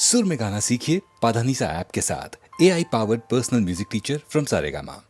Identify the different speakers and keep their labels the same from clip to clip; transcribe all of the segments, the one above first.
Speaker 1: सुर में गाना सीखिए पाधानीसा ऐप के साथ। AI powered personal music teacher from Saregama.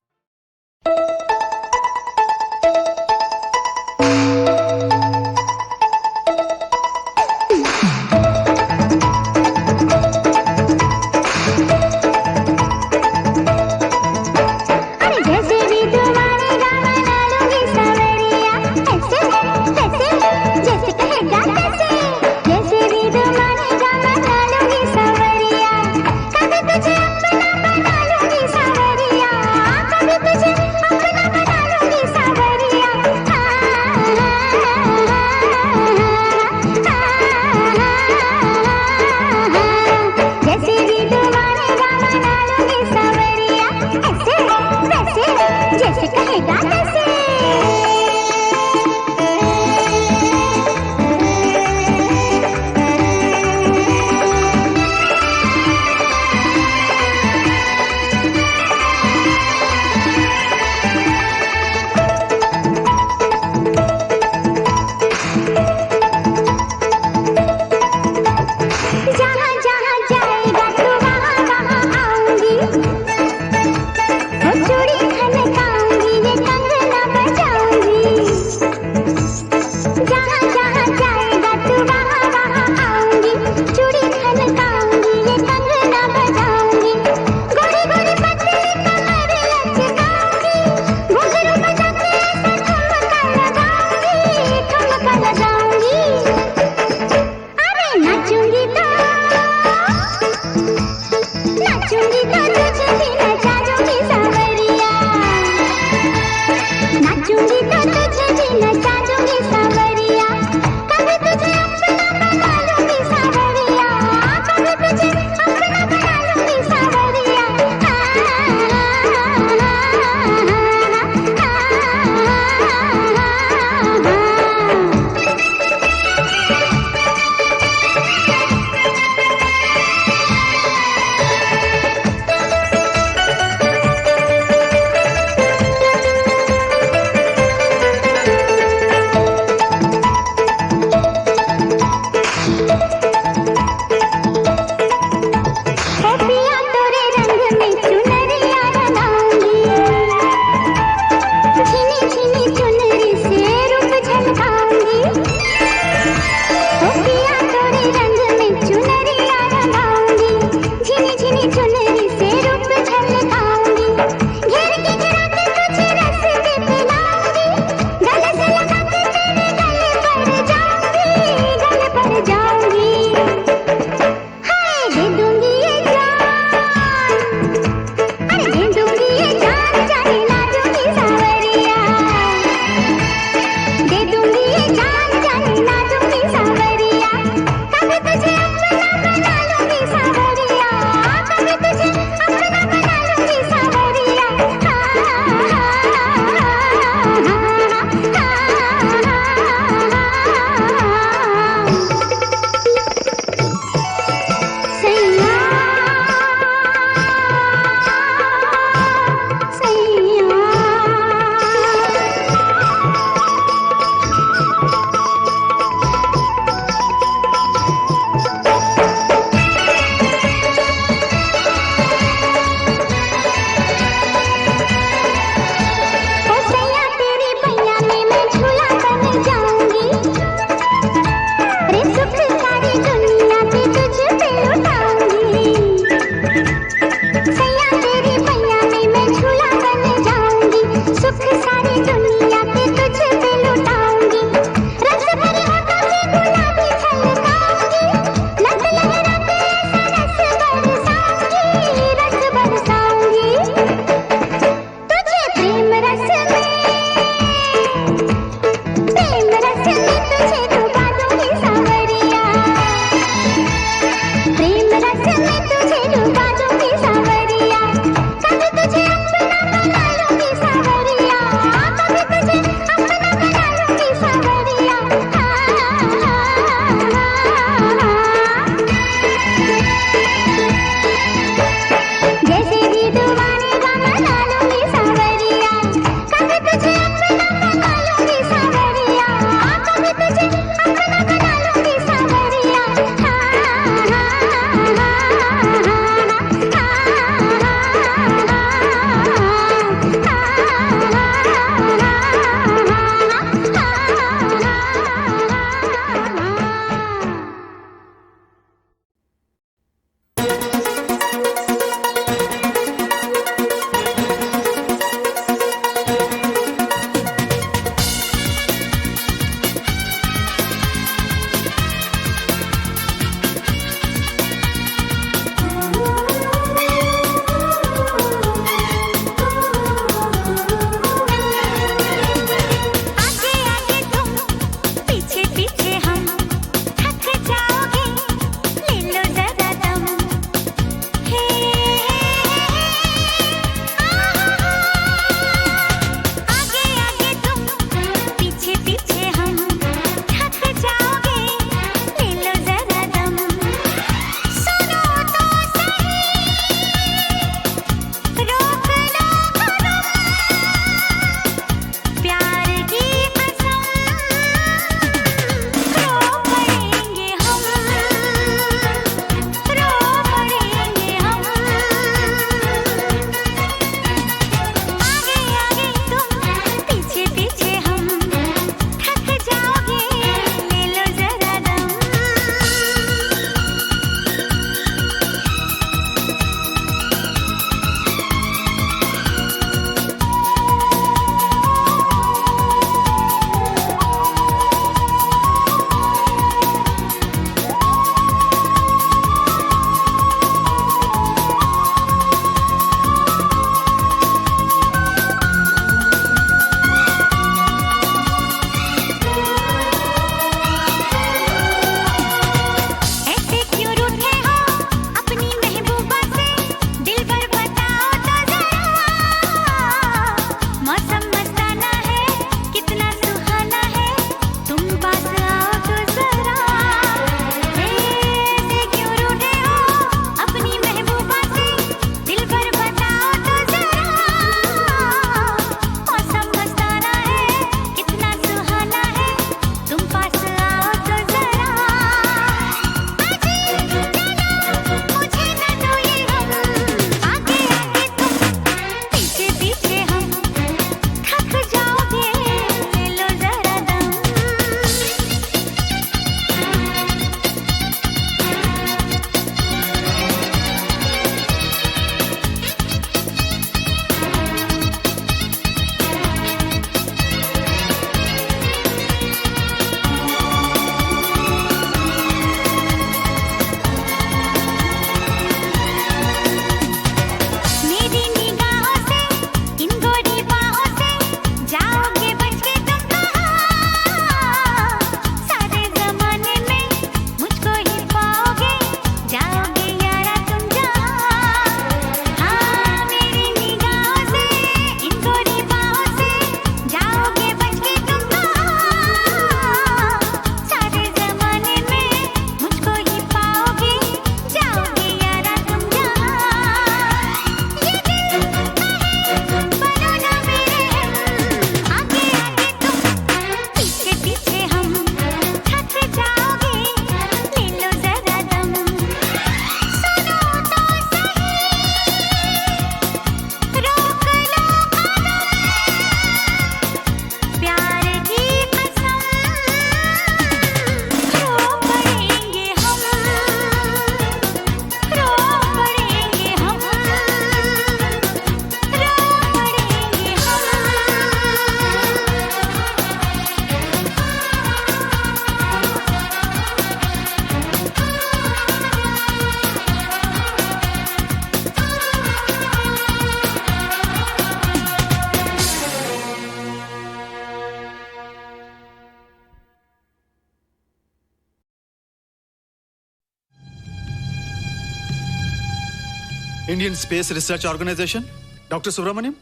Speaker 2: Indian space research organisation. Doctor Subramaniam,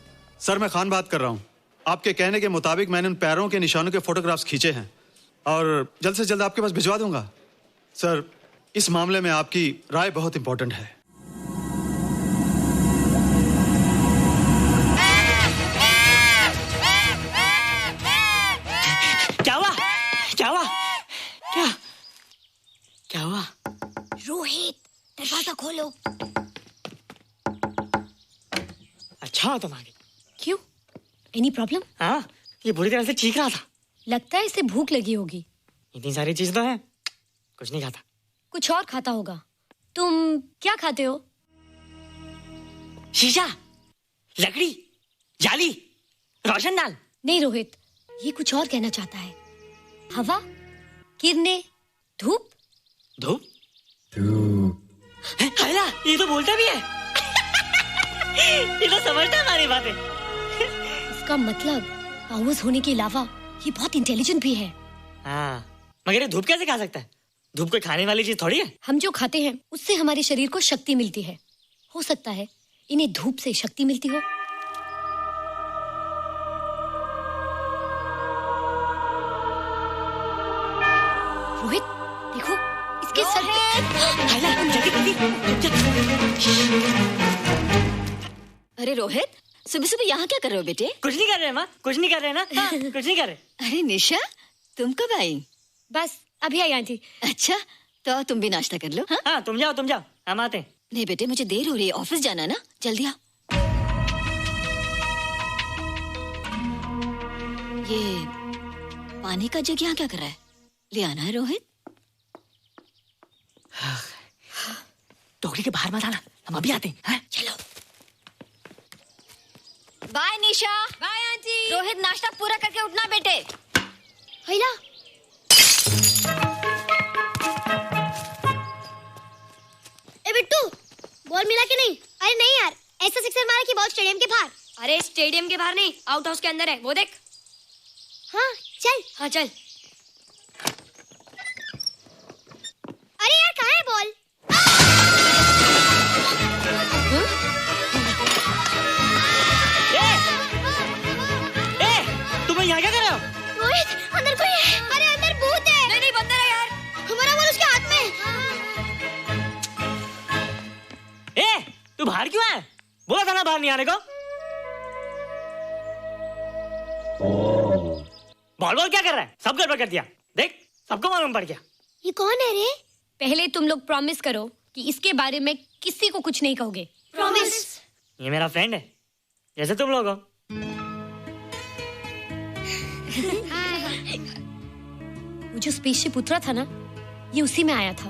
Speaker 2: sir मैं खान बात कर रहा हूँ। आपके कहने के मुताबिक मैंने उन पैरों के निशानों के फोटोग्राफ्स खींचे हैं और जल्द से जल्द आपके पास भिजवा दूंगा। सर, इस मामले में आपकी राय बहुत इंपॉर्टेंट है।
Speaker 3: क्या हुआ? क्या हुआ? क्या हुआ?
Speaker 4: रोहित, दरवाजा खोलो।
Speaker 3: अच्छा हो तुम आगे।
Speaker 4: क्यों? Any problem?
Speaker 3: हाँ, ये बुरी तरह से चीख रहा था।
Speaker 4: लगता है इसे भूख लगी होगी।
Speaker 3: इतनी सारी चीज तो है, कुछ नहीं खाता।
Speaker 4: कुछ और खाता होगा। तुम क्या खाते हो?
Speaker 3: शीशा, लकड़ी, जाली, रोशनदान।
Speaker 4: नहीं रोहित, ये कुछ और कहना चाहता है। हवा, किरणें, धूप।
Speaker 3: धूप? हैला, ये तो बोलता भी है। ये तो समझता है हमारी बातें।
Speaker 4: इसका मतलब पावर्स होने के अलावा ये बहुत इंटेलिजेंट भी है।
Speaker 3: हाँ, मगर ये धूप कैसे खा सकता है? धूप कोई खाने वाली चीज थोड़ी है।
Speaker 4: हम जो खाते हैं उससे हमारे शरीर को शक्ति मिलती है। हो सकता है इन्हें धूप से शक्ति मिलती हो। रोहित, देखो इसके सर
Speaker 5: अरे रोहित, सुबह सुबह यहाँ क्या कर रहे हो बेटे?
Speaker 3: कुछ नहीं कर रहे माँ, कुछ नहीं कर रहे ना। हाँ, कुछ नहीं कर रहे।
Speaker 5: अरे निशा, तुम कब आई?
Speaker 4: बस अभी आई आंटी।
Speaker 5: अच्छा, तो तुम भी नाश्ता कर लो। हाँ,
Speaker 3: हाँ, तुम जाओ, हम आते हैं।
Speaker 5: नहीं बेटे, मुझे देर हो रही है, ऑफिस जाना ना, जल्दी आओ। ये पानी का जग यहाँ क्या कर रहा है? ले आना है रोहित।
Speaker 3: टोकरी के बाहर मत आना, हम अभी आते हैं।
Speaker 5: चलो। Bye Nisha.
Speaker 4: Bye aunty.
Speaker 5: Rohit, नाश्ता पूरा करके उठना बेटे।
Speaker 4: हैला,
Speaker 6: ए बिट्टू, बॉल मिला कि नहीं? अरे नहीं यार, ऐसा सिक्सर मारा कि बॉल स्टेडियम के बाहर।
Speaker 4: अरे स्टेडियम के बाहर नहीं, आउट हाउस के अंदर है, वो देख।
Speaker 6: हाँ चल।
Speaker 4: हाँ चल।
Speaker 6: अरे यार, कहाँ है बॉल?
Speaker 3: तुम यहाँ क्या कर रहे हो?
Speaker 6: रोहित, अंदर कोई है। अरे अंदर भूत है।
Speaker 4: नहीं बंदर है यार।
Speaker 6: हमारा बॉल उसके हाथ में।
Speaker 3: तू बाहर क्यों है? बोला था ना बाहर नहीं आने को। बॉल क्या कर रहा है? सब गड़बड़ कर दिया। देख, सबको मालूम पड़ गया।
Speaker 6: ये कौन है रे?
Speaker 4: पहले तुम लोग प्रॉमिस करो कि इसके बारे में किसी को कुछ नहीं कहोगे।
Speaker 6: प्रॉमिस।
Speaker 3: ये मेरा फ्रेंड है, जैसे तुम लोग हो।
Speaker 4: वो जो स्पेसशिप उतरा था ना, ये उसी में आया था।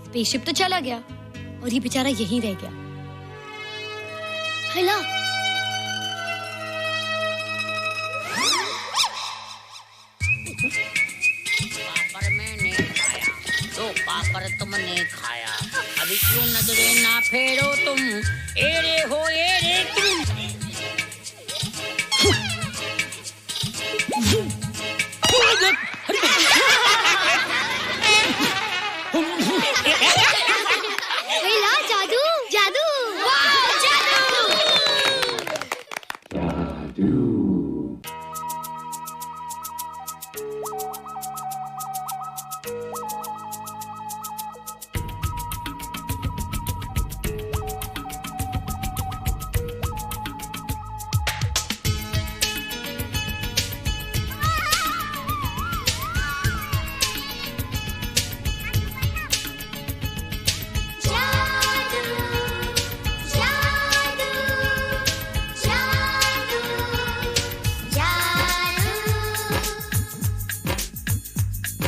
Speaker 4: स्पेसशिप तो चला गया और ये बेचारा यहीं रह गया।
Speaker 6: हैला,
Speaker 7: पापड़ मैंने खाया, दो पापड़ तुमने खाया, अभी क्यों नजरे ना फेरो तुम, एरे हो एरे तुम।
Speaker 6: हैला, जादू जादू। वाह, जादू।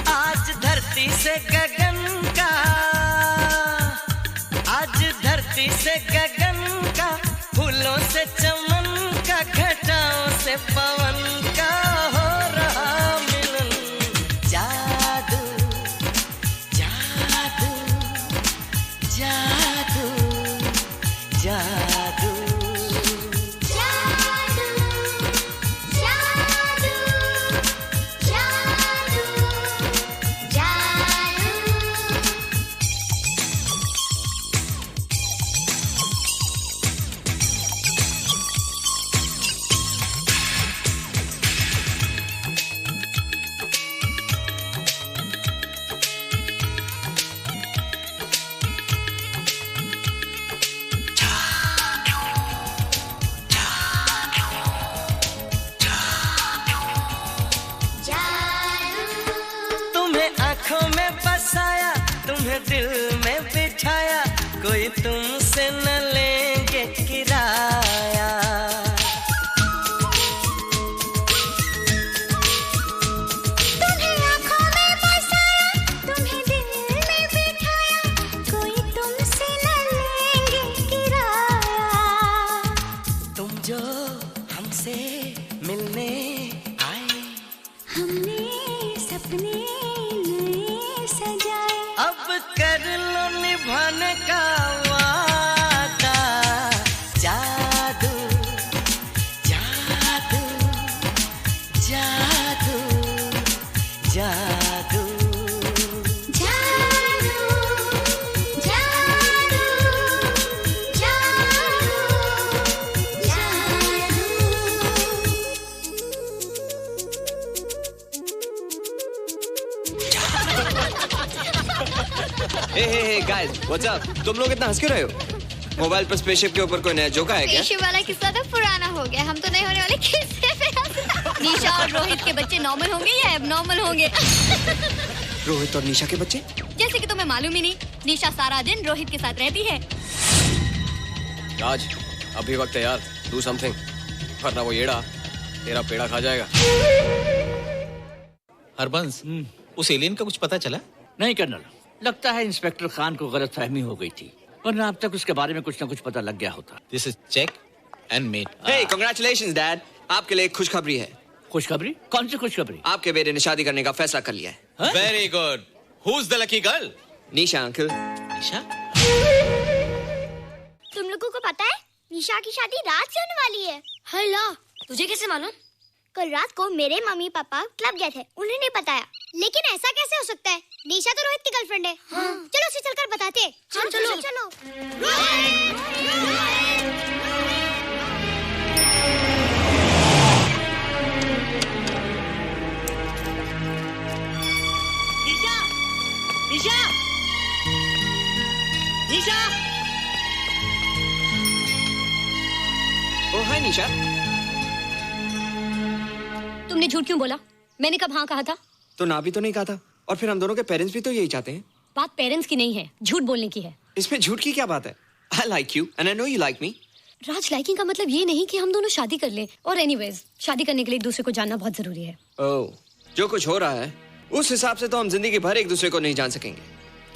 Speaker 8: आज धरती से गगन का, आज धरती से गगन का, फूलों से चमन का, घटाओं से पवन का हो रहा मिलन। जादू जादू जादू जादू। कोई तुमसे न लेंगे किराया।
Speaker 6: तुम्हें आँखों में बसाया, तुम्हें दिल में बिठाया, कोई तुमसे न लेंगे किराया।
Speaker 8: तुम जो हमसे मिलने आए,
Speaker 6: हमने सपने नए सजाए,
Speaker 8: अब कर लो निभाने का वादा। जादू जादू जादू जादू
Speaker 6: जादू जादू जादू
Speaker 9: हे गाइस व्हाट्स अप। तुम लोग इतना हंस क्यों रहे हो? मोबाइल पर स्पेसशिप के ऊपर कोई नया जोका है क्या?
Speaker 6: स्पेसशिप वाला किस्सा तो पुराना हो गया, हम तो नहीं होने वाले किस्से पे हंसना। निशा और रोहित के बच्चे नॉर्मल होंगे या एबनॉर्मल होंगे?
Speaker 9: रोहित और निशा के बच्चे?
Speaker 4: जैसे कि तुम्हें मालूम ही नहीं, निशा सारा दिन रोहित के साथ रहती है।
Speaker 9: राज अभी वक्त है यार, डू समथिंग, वरना वो येड़ा तेरा पेड़ा खा जाएगा।
Speaker 10: हरबंस, उस एलियन का कुछ पता चला?
Speaker 3: नहीं कर्नल, लगता है इंस्पेक्टर खान को गलतफहमी हो गई थी, वरना अब तक उसके बारे में कुछ न कुछ पता लग गया होता।
Speaker 10: This is check and mate.
Speaker 9: Hey congratulations dad, आपके लिए एक खुशखबरी है।
Speaker 3: खुशखबरी? कौन सी खुशखबरी?
Speaker 9: आपके बेटे ने शादी करने का फैसला कर लिया है।
Speaker 10: Very good. Who is the lucky girl?
Speaker 9: Nisha uncle.
Speaker 10: Nisha?
Speaker 6: तुम लोगों को पता है निशा की शादी रात से होने वाली है।
Speaker 4: हल्ला, तुझे कैसे मालूम?
Speaker 6: कल रात को मेरे मम्मी पापा क्लब गए थे, उन्हें नहीं बताया। लेकिन ऐसा कैसे हो सकता है? निशा तो रोहित की गर्लफ्रेंड है। हाँ। चलो उसे चलकर बताते हैं। चलो चलो।
Speaker 3: निशा! निशा! निशा!
Speaker 9: ओ हाय निशा।
Speaker 4: तुमने झूठ क्यों बोला? मैंने कब हाँ कहा था?
Speaker 9: तो ना भी तो नहीं कहा था, और फिर हम दोनों के पेरेंट्स भी तो यही चाहते हैं।
Speaker 4: बात पेरेंट्स की नहीं है, झूठ बोलने की है।
Speaker 9: इसमें झूठ की क्या बात है? I like you and I know you like me.
Speaker 4: Raj, liking का मतलब ये नहीं कि हम दोनों शादी कर लें। और एनीवेज, शादी करने के लिए एक दूसरे को जानना बहुत जरूरी है।
Speaker 9: ओह, जो कुछ हो रहा है उस हिसाब से तो हम जिंदगी भर एक दूसरे को नहीं जान सकेंगे।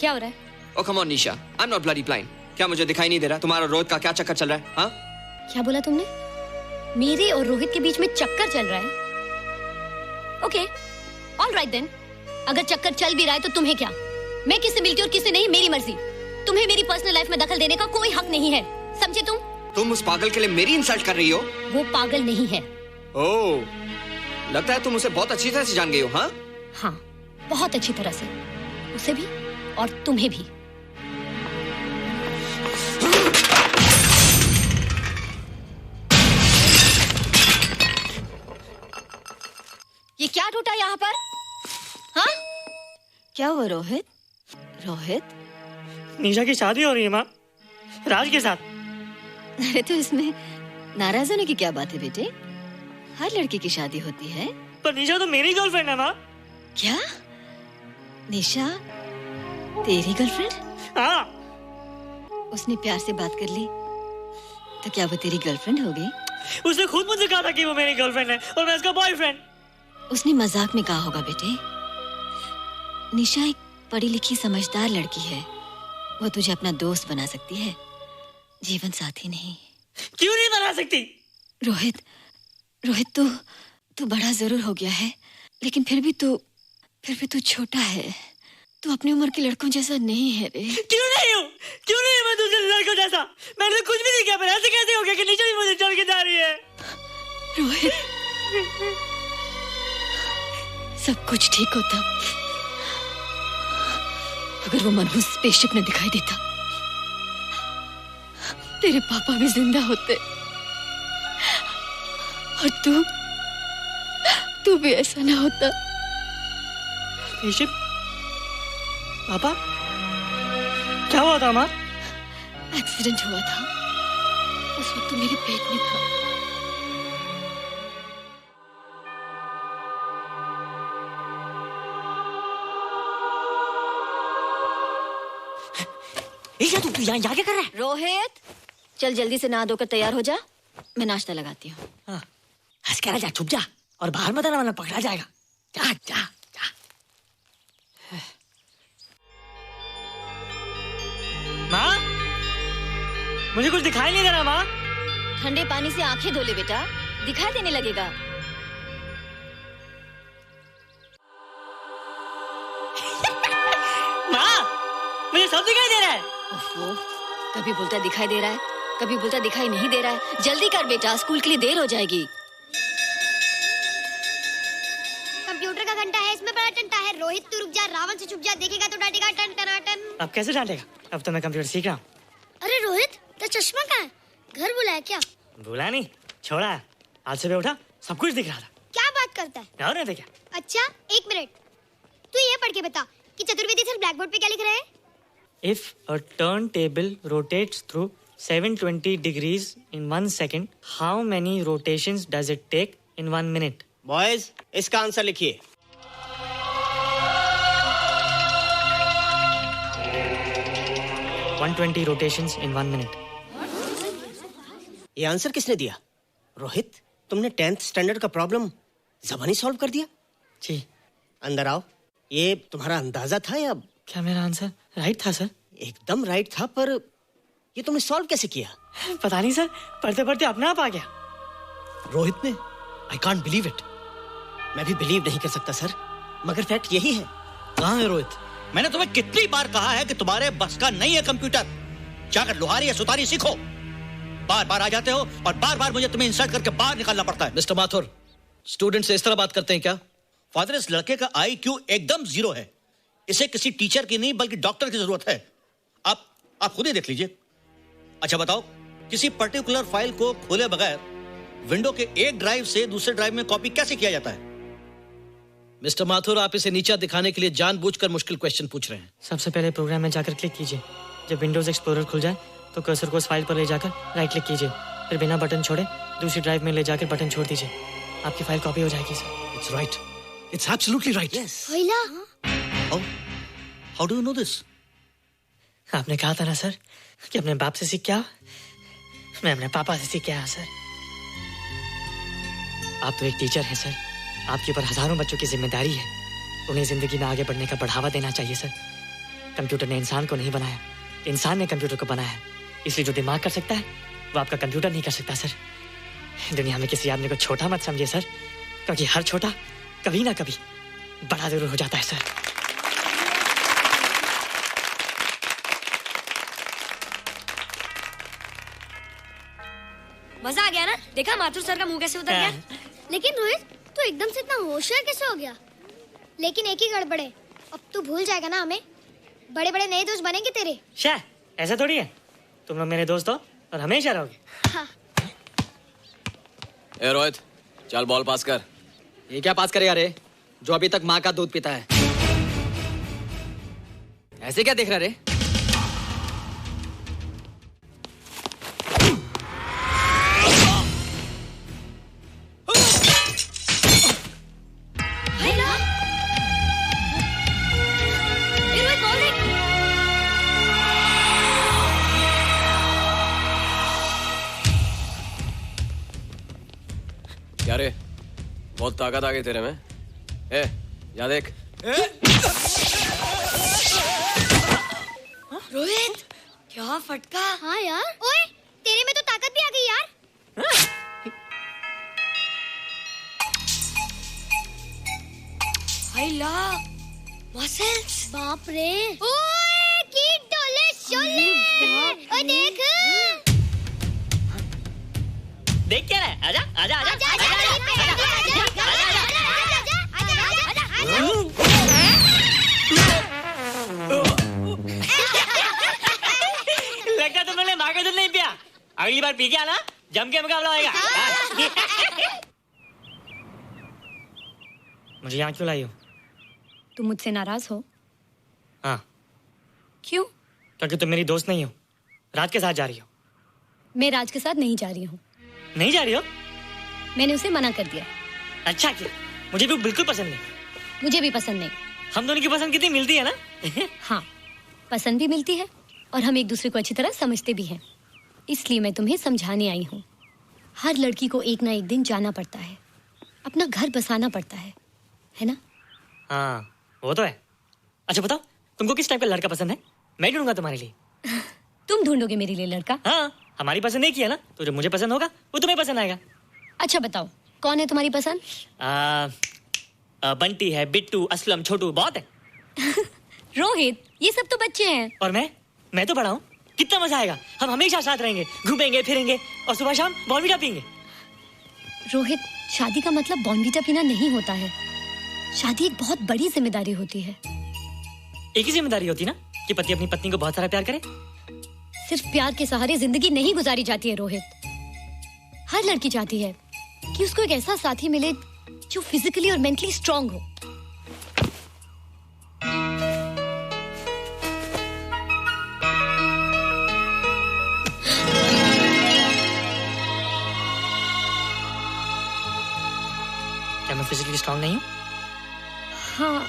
Speaker 4: क्या हो रहा है?
Speaker 9: Oh come on Nisha, I am not bloody blind. क्या मुझे दिखाई नहीं दे रहा तुम्हारा रोहित का क्या चक्कर चल रहा है? हाँ,
Speaker 4: क्या बोला तुमने? मेरे और रोहित के बीच में चक्कर चल रहा है? Okay, all right then. अगर चक्कर चल भी रहा है तो तुम्हें क्या? मैं किससे मिलती और किससे नहीं, मेरी मर्जी। तुम्हें मेरी पर्सनल लाइफ में दखल देने का कोई हक नहीं है, समझे तुम?
Speaker 9: तुम उस पागल के लिए मेरी इंसल्ट कर रही हो?
Speaker 4: वो पागल नहीं है।
Speaker 9: ओह, लगता है तुम उसे बहुत अच्छी तरह से जान गई हो। हाँ
Speaker 4: हाँ, बहुत अच्छी तरह से, उसे भी और तुम्हें भी। ये क्या टूटा यहाँ पर? हाँ?
Speaker 5: क्या हुआ रोहित? रोहित?
Speaker 3: निशा की शादी हो रही है माँ, राज के साथ।
Speaker 5: अरे तो इसमें नाराज होने की क्या बात है बेटे? हर लड़की की शादी होती है।
Speaker 3: पर निशा तो मेरी गर्लफ्रेंड है माँ।
Speaker 5: क्या? निशा तेरी गर्लफ्रेंड?
Speaker 3: हाँ।
Speaker 5: उसने प्यार से बात कर ली तो क्या वो तेरी गर्लफ्रेंड हो गई?
Speaker 3: उसने खुद मुझे कहा था कि वो मेरी गर्लफ्रेंड है और मैं उसका बॉयफ्रेंड।
Speaker 5: उसने मजाक में कहा होगा बेटे। निशा एक पढ़ी लिखी समझदार लड़की है, वो तुझे अपना दोस्त बना सकती है, जीवन साथी नहीं।
Speaker 3: क्यों नहीं बना सकती?
Speaker 5: रोहित, रोहित तू बड़ा जरूर हो गया है, लेकिन फिर भी तू छोटा है। तू अपनी उम्र के लड़कों जैसा नहीं है रे।
Speaker 3: क्यों नहीं हूँ? क्यों नहीं है मैं दूसरे लड़कों जैसा? मैंने तो कुछ भी नहीं किया, पर ऐसे कैसे हो गया कि निशा भी मुझे छोड़ के जा रही है?
Speaker 5: रोहित, सब कुछ ठीक होता अगर वो मनहूस स्पेसशिप न दिखाई देता। तेरे पापा भी जिंदा होते और तू भी ऐसा ना होता।
Speaker 3: स्पेसशिप? पापा? क्या हुआ था माँ?
Speaker 5: एक्सीडेंट हुआ था, उस वक्त तू मेरे पेट में था।
Speaker 11: निशा तू यहाँ क्या कर रहा है?
Speaker 5: रोहित, चल जल्दी से नहा धोकर तैयार हो जा, मैं नाश्ता लगाती हूँ।
Speaker 11: हंस कर जा, छुप जा और बाहर मत आना वरना पकड़ा जाएगा। जा जा जा। माँ, मुझे कुछ दिखाई नहीं दे रहा माँ।
Speaker 5: ठंडे पानी से आंखें धो ले बेटा, दिखाई देने लगेगा।
Speaker 11: माँ, मुझे सब दिखाई दे रहा है।
Speaker 5: ओफो, कभी बोलता दिखाई दे रहा है, कभी बोलता दिखाई नहीं दे रहा है। जल्दी कर बेटा, स्कूल के लिए देर हो जाएगी।
Speaker 6: कंप्यूटर का घंटा है, इसमें बड़ा टंटा है। रोहित तू रुक जा, रावण से छुप जा, देखेगा तो डांटेगा टन टनाटन।
Speaker 11: अब कैसे डांटेगा? अब तो मैं कंप्यूटर सीख रहा हूँ।
Speaker 6: अरे रोहित, तेरा चश्मा कहाँ है? घर बुलाया क्या?
Speaker 11: भूला नहीं, छोड़ा। आज सुबह उठा, सब कुछ दिख रहा था।
Speaker 6: क्या बात करता है?
Speaker 11: और नहीं देखा।
Speaker 6: अच्छा, एक मिनट, तू ये पढ़ के बता कि चतुर्वेदी सर ब्लैक बोर्ड पे क्या लिख रहे हैं?
Speaker 11: If a turntable rotates through 720 degrees in 1 second, how many rotations does it take in 1 minute?
Speaker 12: Boys, इसका आंसर लिखिए।
Speaker 11: One 120 rotations in 1 minute.
Speaker 12: ये आंसर किसने दिया? रोहित, तुमने 10th स्टैंडर्ड का प्रॉब्लम ज़बानी सॉल्व कर दिया?
Speaker 11: जी।
Speaker 12: अंदर आओ। ये तुम्हारा अंदाजा था या?
Speaker 11: क्या मेरा आंसर राइट था सर?
Speaker 12: एकदम राइट था, पर ये तुमने सॉल्व कैसे किया?
Speaker 11: पता नहीं सर, पढ़ते पढ़ते अपने आप आ गया।
Speaker 12: रोहित ने, आई कांट बिलीव इट। मैं भी बिलीव नहीं कर सकता सर, मगर फैक्ट यही है।
Speaker 3: कहाँ है रोहित? मैंने तुम्हें कितनी बार कहा है कि तुम्हारे बस का नहीं है कंप्यूटर। जाकर लोहारी या सुतारी सीखो। बार बार आ जाते हो और बार बार मुझे तुम्हें इंसल्ट करके बाहर निकालना पड़ता है।
Speaker 13: मिस्टर माथुर, स्टूडेंट से इस तरह बात करते हैं क्या?
Speaker 3: फादर, इस लड़के का IQ एकदम 0 है। इसे किसी टीचर की नहीं बल्कि डॉक्टर की जरूरत है। आप खुद ही देख लीजिए। अच्छा बताओ, किसी पर्टिकुलर फाइल को खोले बगैर विंडो के एक ड्राइव से दूसरे ड्राइव में कॉपी कैसे किया जाता है?
Speaker 13: मिस्टर माथुर, आप इसे नीचा दिखाने के लिए जानबूझकर मुश्किल क्वेश्चन पूछ रहे हैं।
Speaker 11: सबसे पहले प्रोग्राम में जाकर क्लिक कीजिए। जब विंडोज एक्सप्लोरर खुल जाए तो कर्सर को उस फाइल पर ले जाकर राइट क्लिक कीजिए, फिर बिना बटन छोड़े दूसरी ड्राइव में ले जाकर बटन छोड़ दीजिए। आपकी फाइल कॉपी हो जाएगी sir.
Speaker 13: It's right, it's absolutely right.
Speaker 3: How do you know this?
Speaker 11: आपने कहा था ना सर कि अपने बाप से सीख के आओ। मैं अपने पापा से सीख के आया सर। आप तो एक टीचर हैं सर, आपके ऊपर हजारों बच्चों की जिम्मेदारी है। उन्हें जिंदगी में आगे बढ़ने का बढ़ावा देना चाहिए सर। कंप्यूटर ने इंसान को नहीं बनाया, इंसान ने कंप्यूटर को बनाया। इसलिए जो दिमाग कर सकता है वो आपका कंप्यूटर नहीं कर सकता सर। दुनिया में किसी आदमी को छोटा मत समझिए सर, क्योंकि हर छोटा कभी ना कभी बड़ा जरूर हो जाता है सर।
Speaker 4: मजा आ गया ना? देखा माथुर सर का मुंह कैसे उतर गया?
Speaker 6: लेकिन रोहित, तू एकदम से इतना होशियार कैसे हो गया? लेकिन एक ही गड़बड़ है, अब तू भूल जाएगा ना हमें। बड़े बड़े नए दोस्त बनेंगे तेरे।
Speaker 11: शा, ऐसा थोड़ी है। तुम लोग मेरे दोस्त हो और हमेशा रहोगे।
Speaker 6: हाँ।
Speaker 9: ए रोहित, चल बॉल पास कर।
Speaker 13: ये क्या पास करेगा रे, जो अभी तक माँ का दूध पीता है? ऐसे क्या देख रहा रे?
Speaker 9: क्या रे, बहुत ताकत आ गई तेरे में। ए, या देख।
Speaker 4: रोहित, क्या फटका।
Speaker 6: हाँ यार, ओए तेरे में तो ताकत भी आ गई यार।
Speaker 4: हाइला, मसल्स।
Speaker 6: बाप रे। ओए की डोले शोले। ओए देख।
Speaker 11: देख क्या है? आजा आजा आजा आजा आजा लगता तुमने माँ का दूध नहीं पिया। अगली बार पी के आना, जम के मुकाबला होएगा। मुझे यहाँ क्यों लाई हो?
Speaker 4: तुम मुझसे नाराज हो?
Speaker 11: हाँ।
Speaker 4: क्यों?
Speaker 11: क्योंकि तुम मेरी दोस्त नहीं हो, राज के साथ जा रही हो।
Speaker 4: मैं राज के साथ नहीं जा रही हूँ।
Speaker 11: नहीं जा रही हो?
Speaker 4: मैंने उसे मना कर दिया।
Speaker 11: अच्छा किया, मुझे भी बिल्कुल पसंद नहीं।
Speaker 4: मुझे भी पसंद नहीं।
Speaker 11: हम दोनों की पसंद कितनी मिलती है ना?
Speaker 4: हाँ, पसंद भी मिलती है और हम एक दूसरे को अच्छी तरह समझते भी हैं। इसलिए मैं तुम्हें समझाने आई हूँ। हर लड़की को एक ना एक दिन जाना पड़ता है, अपना घर बसाना पड़ता है ना?
Speaker 11: हाँ वो तो है। अच्छा बताओ, तुमको किस टाइप का लड़का पसंद है? मैं ढूंढूंगा तुम्हारे लिए।
Speaker 4: तुम ढूंढोगे मेरे लिए लड़का?
Speaker 11: हाँ, हमारी पसंद एक ही है ना, तो जो मुझे पसंद होगा वो तुम्हें पसंद आएगा।
Speaker 4: अच्छा बताओ, कौन है तुम्हारी पसंद?
Speaker 11: बंटी है, बिट्टू, असलम, छोटू, बहुत है।
Speaker 4: रोहित, ये सब तो बच्चे हैं।
Speaker 11: और मैं तो बड़ा हूँ। कितना मजा आएगा, हम हमेशा साथ रहेंगे, घूमेंगे फिरेंगे और सुबह शाम बॉर्नवीटा पीएंगे।
Speaker 4: रोहित, शादी का मतलब बॉर्नवीटा पीना नहीं होता है। शादी एक बहुत बड़ी जिम्मेदारी होती है।
Speaker 11: एक ही जिम्मेदारी होती ना कि पति अपनी पत्नी को बहुत सारा प्यार करे।
Speaker 4: सिर्फ प्यार के सहारे जिंदगी नहीं गुजारी जाती है रोहित। हर लड़की चाहती है कि उसको एक ऐसा साथी मिले जो फिजिकली और मेंटली स्ट्रांग हो।
Speaker 11: क्या मैं फिजिकली स्ट्रांग नहीं हूँ?
Speaker 4: हाँ,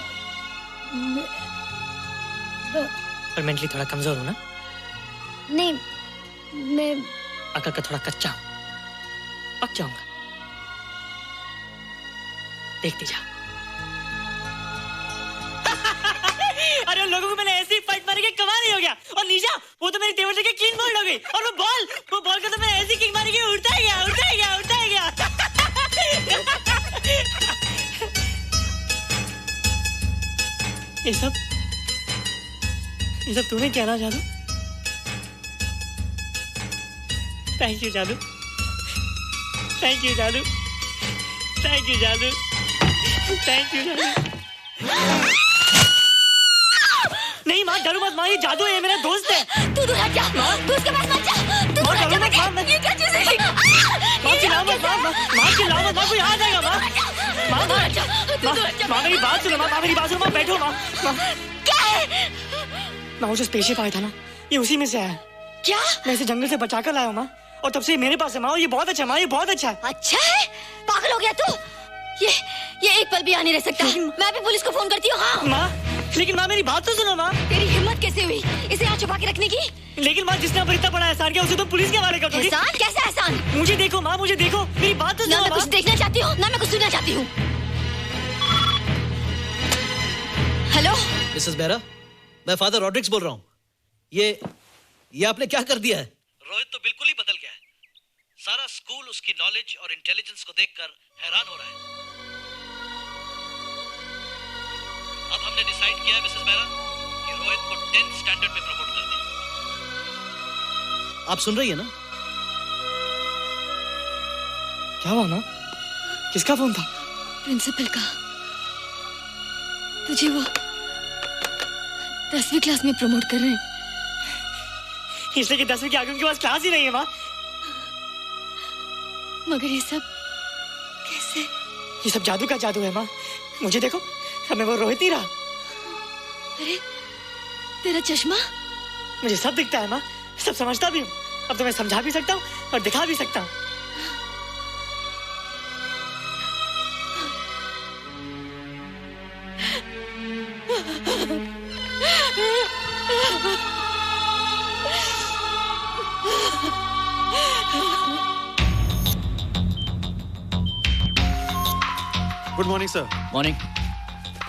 Speaker 11: पर मेंटली थोड़ा कमजोर हूँ ना?
Speaker 4: नहीं, मैं
Speaker 11: अकल का थोड़ा कच्चा हूँ, पक जाऊंगा। देखती जा। अरे उन लोगों को मैंने ऐसी फाइट मारी कि कमाल ही हो गया। और निशा, वो तो मेरी टेबल से क्लीन बोल्ड हो गई। और वो बॉल का तो मैंने ऐसी किक मारी कि उड़ता ही गया। ये सब तूने क्या ना जादू? थैंक यू जादू। नहीं माँ, डरो मत माँ, ये जादू है, मेरा दोस्त है।
Speaker 4: तू दूर हट जा, तू उसके पास मत जा। तू दूर हट जा बेटे। ये क्या चीज़ है?
Speaker 11: माँ चिल्लाओ मत, माँ कोई आ जाएगा। माँ मेरी बात सुनो, माँ बैठो। माँ
Speaker 4: क्या है?
Speaker 11: माँ वो जो स्पेसशिप आया था ना, ये उसी में से आया।
Speaker 4: क्या?
Speaker 11: मैं इसे जंगल से बचा कर लाया हूँ माँ, और तब से ये मेरे पास है माँ। ये बहुत अच्छा माँ, ये बहुत अच्छा है।
Speaker 4: अच्छा है? पागल हो गया तू? ये एक पल भी यहाँ नहीं रह सकता। मैं भी पुलिस को फोन करती हूँ। हाँ
Speaker 11: माँ, लेकिन माँ मेरी बात तो सुनो माँ।
Speaker 4: तेरी हिम्मत कैसे हुई इसे यहाँ छुपा के रखने की?
Speaker 11: लेकिन माँ, जिसने इतना बड़ा एहसान किया उसे तो पुलिस के हवाले कर दोगी।
Speaker 4: एहसान? कैसा एहसान?
Speaker 11: मुझे देखो माँ, मुझे देखो, मेरी बात तो सुनो।
Speaker 4: ना मैं कुछ देखना चाहती हूँ, ना मैं कुछ सुनना चाहती हूँ। हेलो
Speaker 12: मिसेस बेरा, मैं फादर रॉड्रिक्स बोल रहा हूँ। ये आपने क्या कर दिया है? रोहित तो बिल्कुल ही बदल गया है। सारा स्कूल उसकी नॉलेज और इंटेलिजेंस को देखकर हैरान हो रहा है। अब हमने डिसाइड किया है मिसेस बेरा कि रोहित को 10th स्टैंडर्ड में प्रमोट कर दें। आप सुन रही है ना?
Speaker 11: क्या हुआ माँ? किसका फोन था?
Speaker 4: प्रिंसिपल का। तुझे वो 10वीं क्लास में प्रमोट कर रहे हैं।
Speaker 11: इसलिए कि 10वीं के आगे उनके पास क्लास ही नहीं है माँ।
Speaker 4: मगर ये सब कैसे?
Speaker 11: ये सब जादू का जादू है माँ। मुझे देखो, हमें वो रोहित ही रहा।
Speaker 4: अरे तेरा चश्मा?
Speaker 11: मुझे सब दिखता है माँ, सब समझता भी हूँ। अब तो मैं समझा भी सकता हूँ और दिखा भी सकता हूँ।
Speaker 2: Good morning, sir.
Speaker 10: Morning.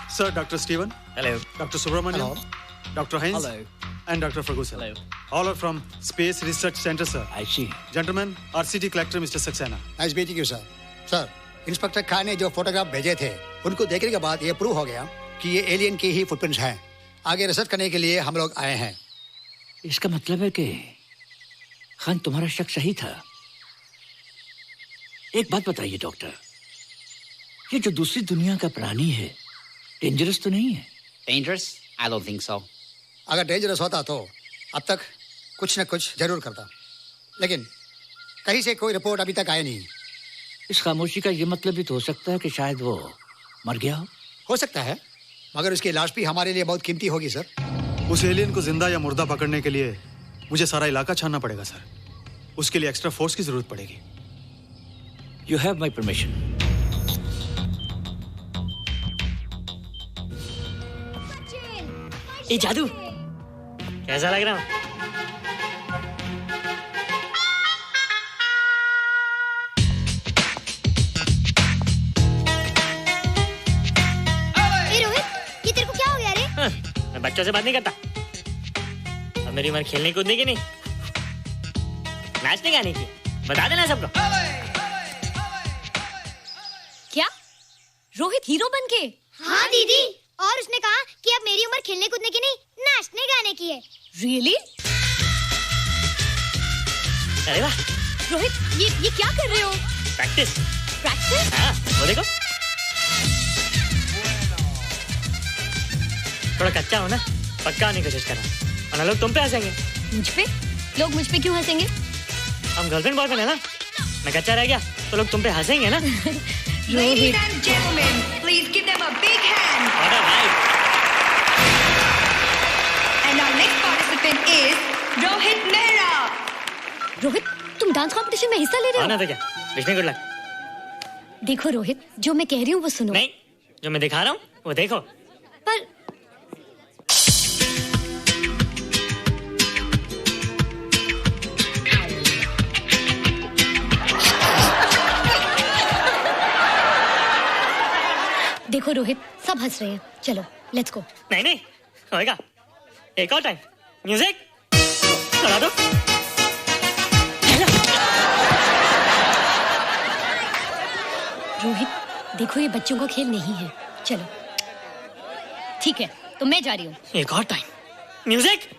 Speaker 2: Sir, Dr. Steven.
Speaker 10: Hello.
Speaker 2: Dr. Subramaniam. Dr. Heinz.
Speaker 10: Hello.
Speaker 2: And Dr. Ferguson.
Speaker 10: Hello.
Speaker 2: All are from Space Research Center, sir.
Speaker 10: I see.
Speaker 2: Gentlemen, our city collector, Mr. Saxena.
Speaker 14: Nice meeting you sir. Sir, inspector Khan ने जो photograph भेजे थे, उनको देखने के बाद ये prove हो गया कि ये एलियन की ही फुटप्रिंट्स हैं। आगे रिसर्च करने के लिए हम लोग आए हैं।
Speaker 15: इसका मतलब है कि खान, तुम्हारा शक सही था। एक बात बताइए डॉक्टर, ये जो दूसरी दुनिया का प्राणी है, डेंजरस तो नहीं है?
Speaker 7: Dangerous? I don't think so.
Speaker 14: अगर डेंजरस होता तो अब तक कुछ न कुछ जरूर करता, लेकिन कहीं से कोई रिपोर्ट अभी तक आई नहीं।
Speaker 15: इस खामोशी का ये मतलब भी तो हो सकता है कि शायद वो मर गया
Speaker 14: हो सकता है, मगर उसकी लाश भी हमारे लिए बहुत कीमती होगी सर।
Speaker 2: उस एलियन को जिंदा या मुर्दा पकड़ने के लिए मुझे सारा इलाका छानना पड़ेगा सर। उसके लिए एक्स्ट्रा फोर्स की जरूरत पड़ेगी।
Speaker 15: You have my permission.
Speaker 11: ये जादू कैसा लग रहा हूँ? बच्चों से बात नहीं करता। अब मेरी उम्र खेलने कूदने की नहीं, नाचने गाने की। बता देना सबको।
Speaker 4: क्या रोहित हीरो बन के?
Speaker 6: हाँ दीदी, और उसने कहा कि अब मेरी उम्र खेलने कूदने की नहीं, नाचने गाने की है।
Speaker 4: रियली?
Speaker 11: अरे वाह
Speaker 4: रोहित, ये क्या कर रहे हो?
Speaker 11: प्रैक्टिस।
Speaker 4: प्रैक्टिस?
Speaker 11: हाँ, वो देखो। थोड़ा कच्चा हो ना, पक्का होने की कोशिश करना, वरना लोग तुम पे हंसेंगे।
Speaker 4: मुझ पे? लोग मुझ पे क्यों हंसेंगे?
Speaker 11: हम गर्लफ्रेंड बॉयफ्रेंड है ना, मैं कच्चा रह गया तो लोग तुम पे हंसेंगे ना।
Speaker 16: Ladies and gentlemen, please give them a big hand.
Speaker 11: What a night.
Speaker 16: And our next participant is Rohit Mehra.
Speaker 4: Rohit, तुम डांस कंपटीशन में हिस्सा ले रहे हो?
Speaker 11: ना तो क्या, विश मी गुड लक।
Speaker 4: देखो रोहित, जो मैं कह रही हूँ वो सुनो।
Speaker 11: नहीं, जो मैं दिखा रहा हूँ वो देखो।
Speaker 4: पर देखो रोहित, सब हंस रहे हैं, चलो लेट्स गो।
Speaker 11: नहीं नहीं होएगा, एक और टाइम। म्यूजिक चला दो।
Speaker 4: रोहित देखो, ये बच्चों का खेल नहीं है, चलो। ठीक है, तो मैं जा रही हूँ।
Speaker 11: एक और time. Music.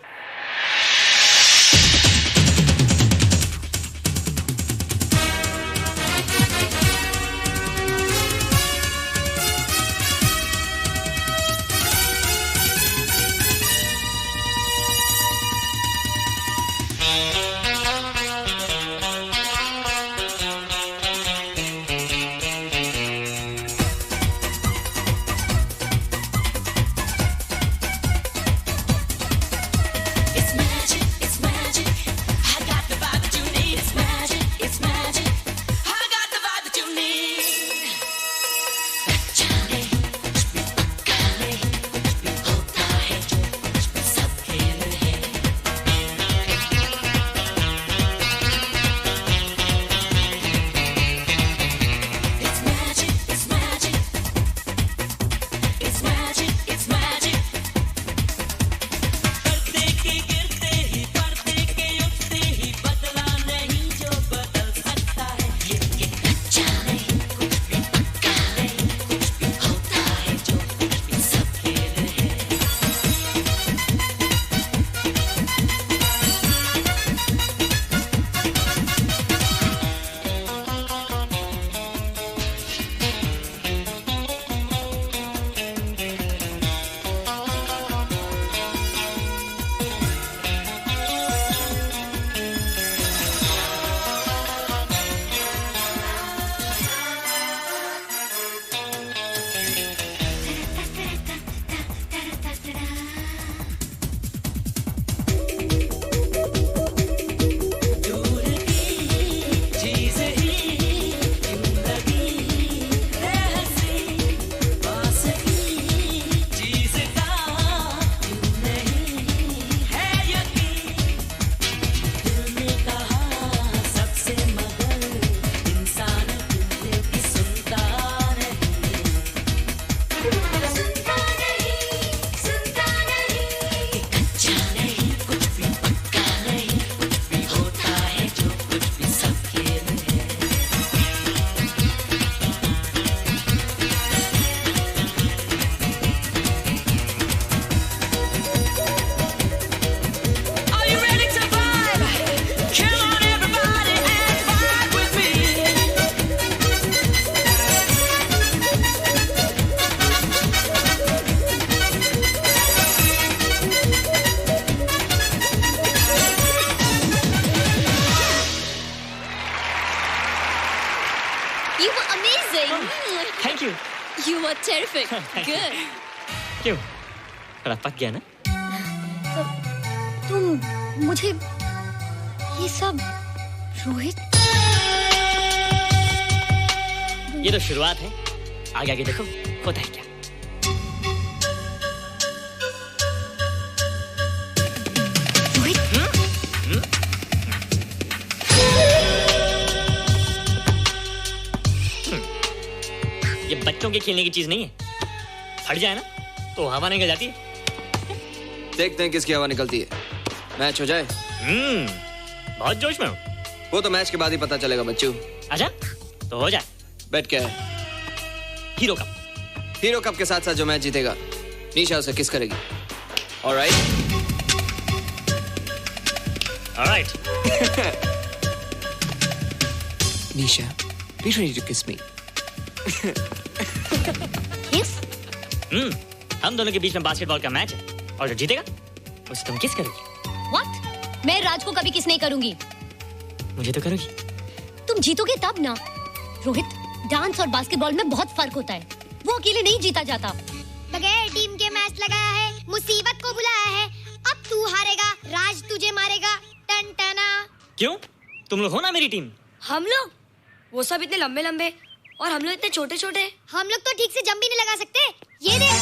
Speaker 4: You were terrific. Good.
Speaker 11: क्यों? थोड़ा पक गया ना?
Speaker 4: तुम मुझे ये सब रोहित,
Speaker 11: ये तो शुरुआत है, आगे आगे देखो होता है क्या। ये बच्चों के खेलने की चीज नहीं है, फट जाए ना तो हवा निकल जाती है।
Speaker 9: देखते हैं किसकी हवा निकलती है। मैच हो जाए।
Speaker 11: बहुत जोश में हूँ।
Speaker 9: वो तो मैच के बाद ही पता चलेगा बच्चू।
Speaker 11: अच्छा तो हो जाए।
Speaker 9: बेट क्या है?
Speaker 11: Hero cup.
Speaker 9: हीरो कप के साथ साथ जो मैच जीतेगा निशा उसे किस करेगी। Alright.
Speaker 11: Alright.
Speaker 17: Nisha, be ready to kiss me.
Speaker 4: Kiss?
Speaker 11: हम दोनों के बीच में बास्केटबॉल का मैच है और जो जीतेगा उसे तुम किस करोगी।
Speaker 4: What? मैं राज को कभी किस नहीं करूंगी।
Speaker 11: मुझे तो करोगी।
Speaker 4: तुम जीतोगे तब ना। रोहित, डांस और बास्केटबॉल में बहुत फर्क होता है। वो अकेले नहीं जीता जाता।
Speaker 6: बगैर टीम के मैच लगाया है, मुसीबत को बुलाया है। अब तू हारेगा, राज तुझे मारेगा। टन टना।
Speaker 11: क्यों? तुम लोग हो ना मेरी टीम।
Speaker 18: हम लोग? वो सब इतने लंबे लंबे और हम लोग इतने छोटे छोटे।
Speaker 6: हम लोग तो ठीक से जंप भी नहीं लगा सकते। ये देख।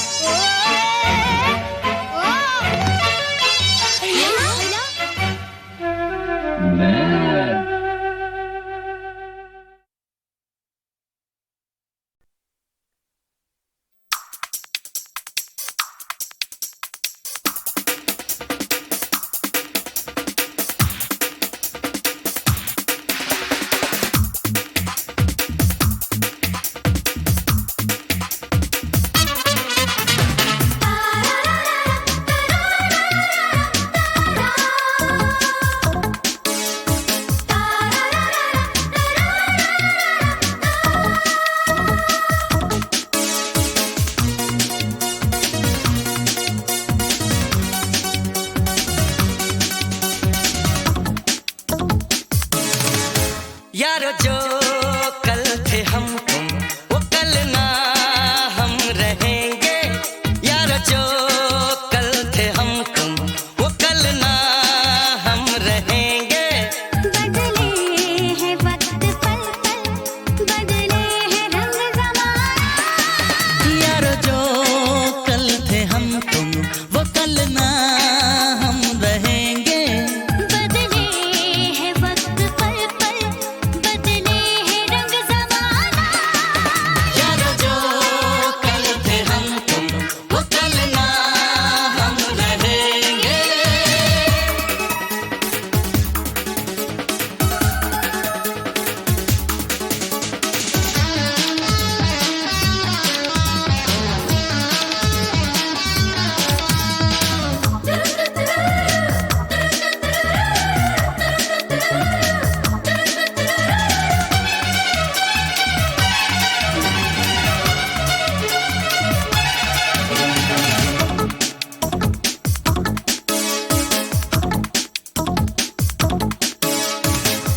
Speaker 8: यारो जो कल थे हम तुम वो कल ना हम रहेंगे। यारो जो कल थे हम तुम वो कल ना हम रहेंगे।
Speaker 6: बदले हैं वक्त पल पल, बदले हैं रंग ज़माना।
Speaker 8: यारो जो कल थे हम तुम वो कल ना हम रहेंगे।
Speaker 6: बदले हैं वक्त पल पल, बदले हैं रंग ज़माना।
Speaker 8: यारो जो कल थे हम तुम वो कल ना हम रहेंगे।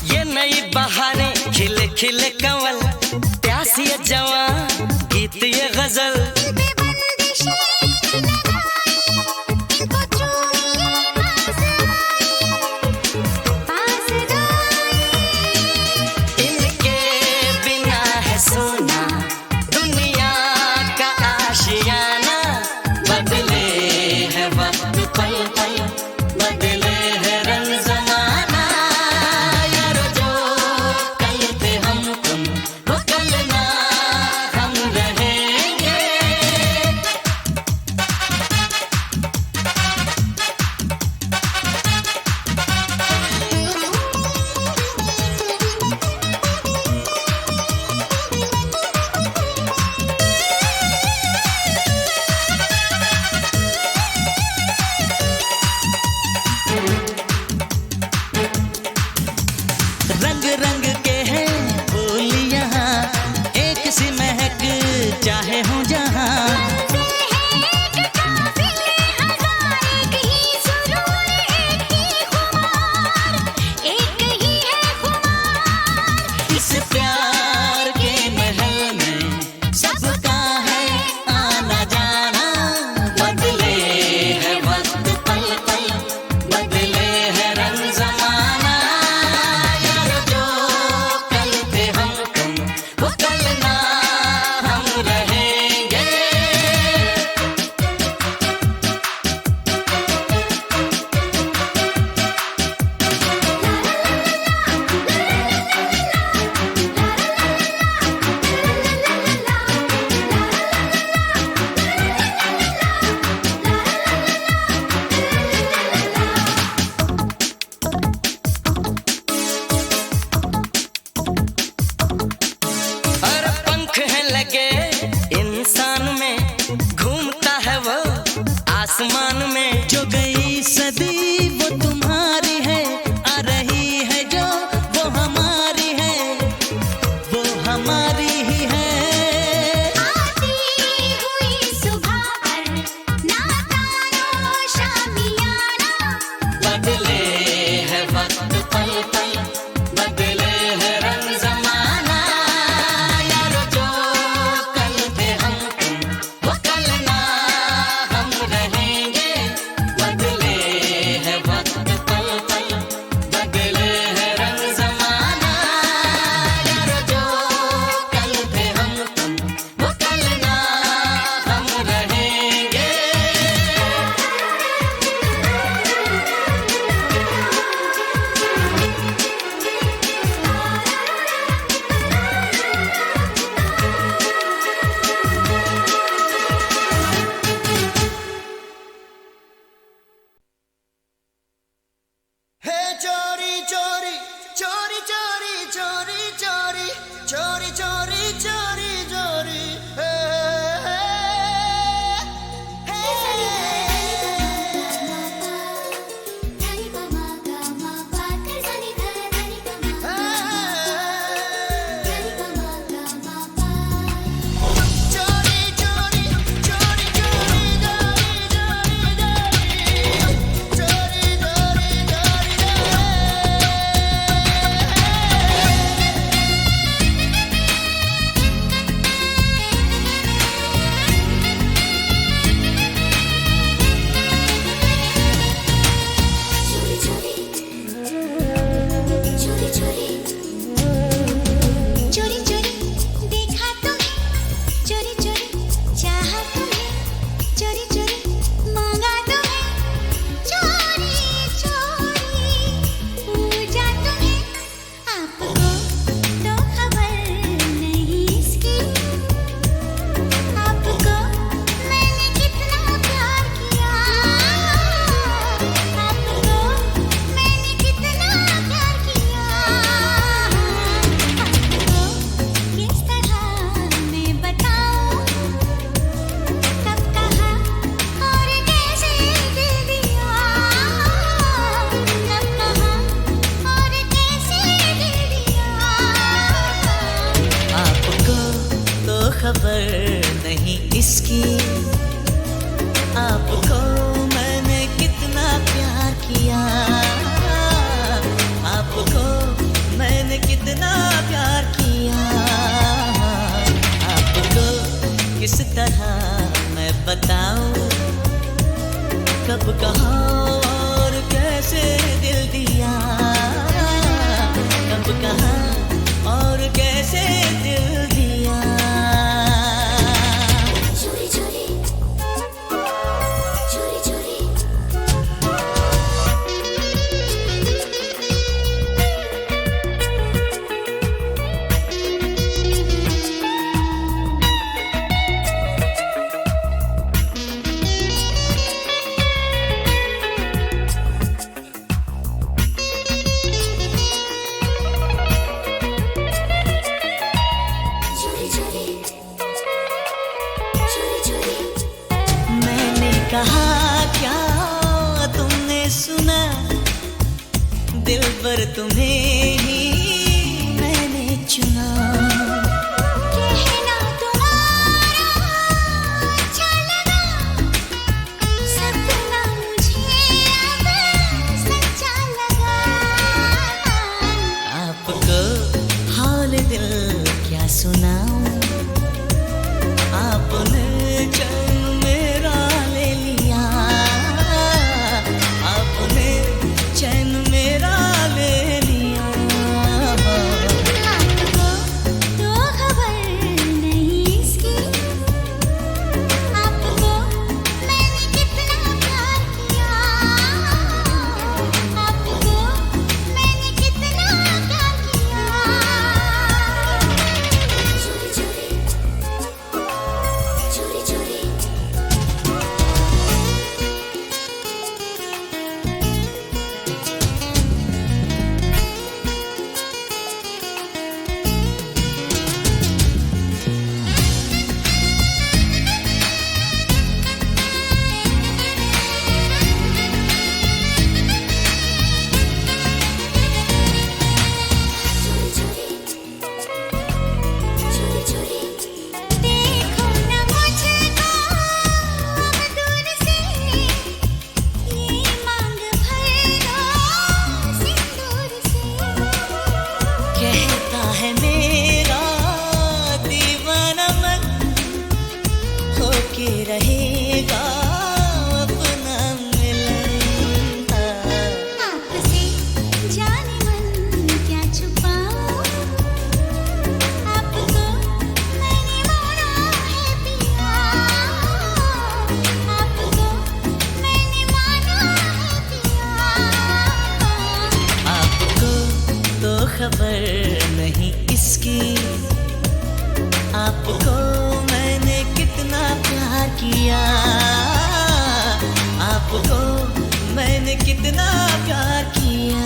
Speaker 8: ये नई बहारें खिले खिले कंवल, प्यासी ये जवां गीत ये गजल। इनके बिना है सोना दुनिया का आशियाना। बदले है वक्त पल पल, बदले है रंग ज़माना। यारो जो कल थे हम तुम वो कल ना हम रहेंगे। कब कहाँ और कैसे दिल दिया, कब कहाँ और कैसे दिल दिया। चोरी चोरी चोरी चोरी कहा क्या तुमने सुना, दिल पर तुम्हें ही मैंने चुना। कहना तुम्हारा अच्छा लगा, सपना मुझे अब सच्चा लगा। आपको हाल दिल क्या सुनाऊं, आपने चैन मेरा ले लिया, आपने चैन मेरा ले लिया। आपको तो खबर नहीं इसकी, आपको मैंने कितना प्यार किया, आपको मैंने कितना प्यार किया। चोरी चोरी चोरी चोरी देखो न मुझको अब दूर से, ये मांग भर दो सिंदूर से। कहता है मेरा दीवाना मन, होके रहेगा अपना मिलन। आपसे जाने मन क्या छुपाऊं, आपको मैंने माना है पिया, आपको मैंने माना है पिया। आपको तो खबर नहीं इसकी, आपको मैंने कितना प्यार किया, आपको मैंने कितना प्यार किया।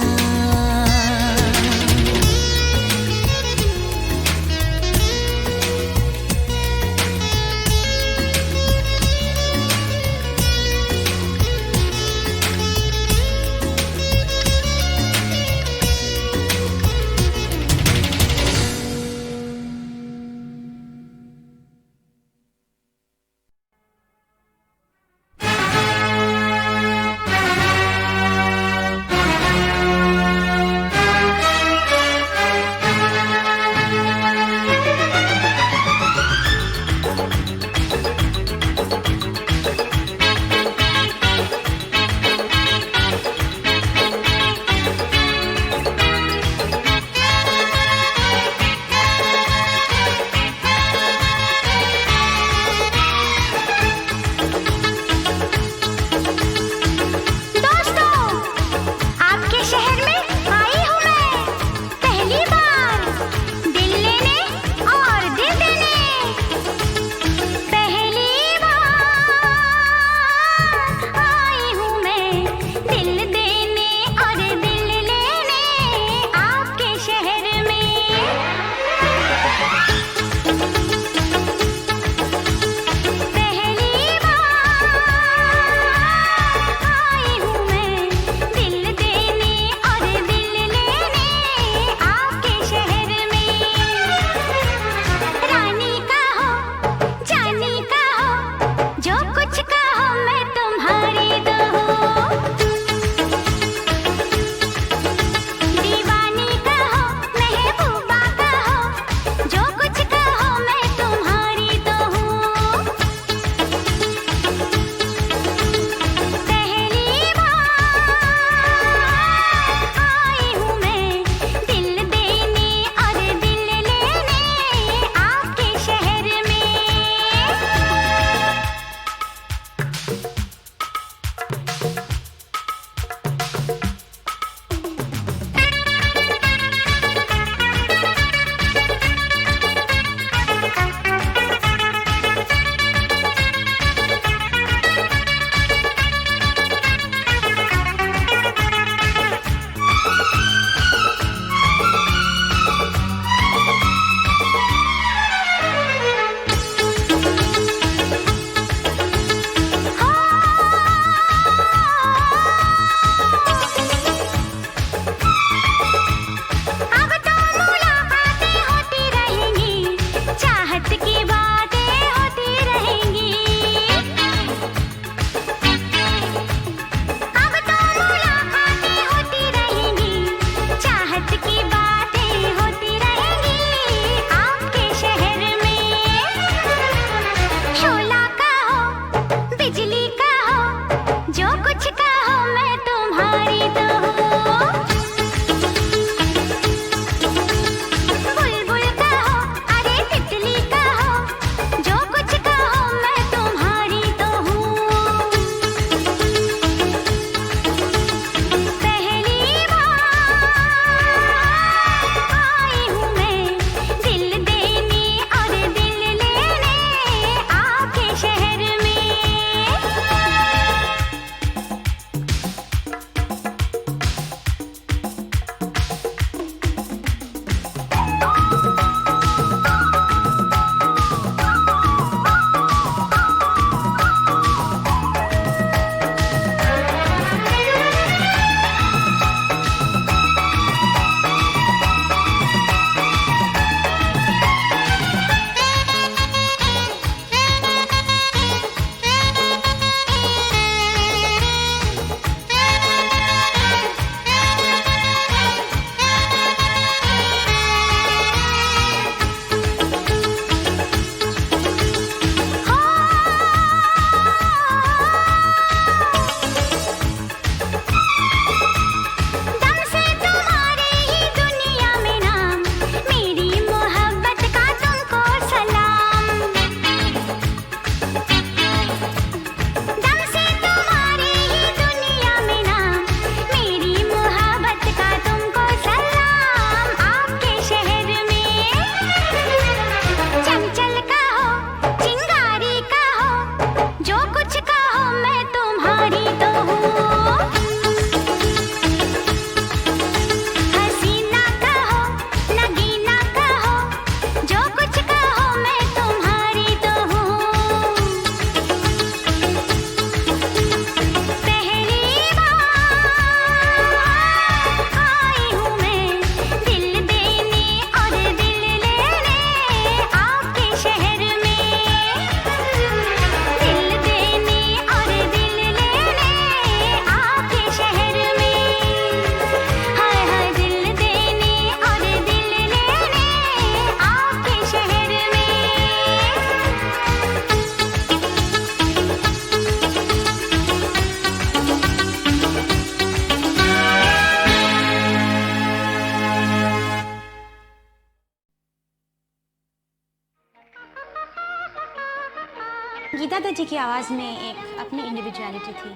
Speaker 19: गीता दत्त जी की आवाज़ में एक अपनी इंडिविजुअलिटी थी,